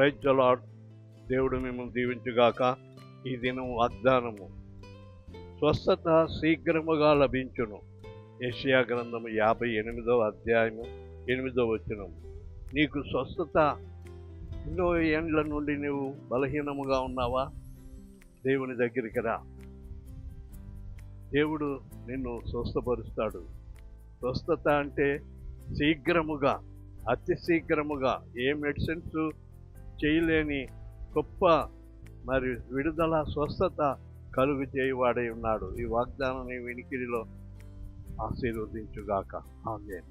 Praise the lord. దేవుడు మిమ్మల్ని దీవించుగాక. ఈ దినం వాగ్దానము, స్వస్థత శీఘ్రముగా లభించును. యెషయా గ్రంథము 58వ అధ్యాయము 8వ వచనం. నీకు స్వస్థత, ఎన్నో ఏండ్ల నుండి నువ్వు బలహీనముగా ఉన్నావా? దేవుని దగ్గరికి రా. దేవుడు నిన్ను స్వస్థపరుస్తాడు. స్వస్థత అంటే శీఘ్రముగా, అతి శీఘ్రముగా, ఏ మెడిసిన్స్ చేయలేని గొప్ప మరి విడుదల, స్వస్థత కలుగు చేయవాడై ఉన్నాడు. ఈ వాగ్దానాన్ని వినికిడిలో ఆశీర్వదించుగాక. ఆమేన్.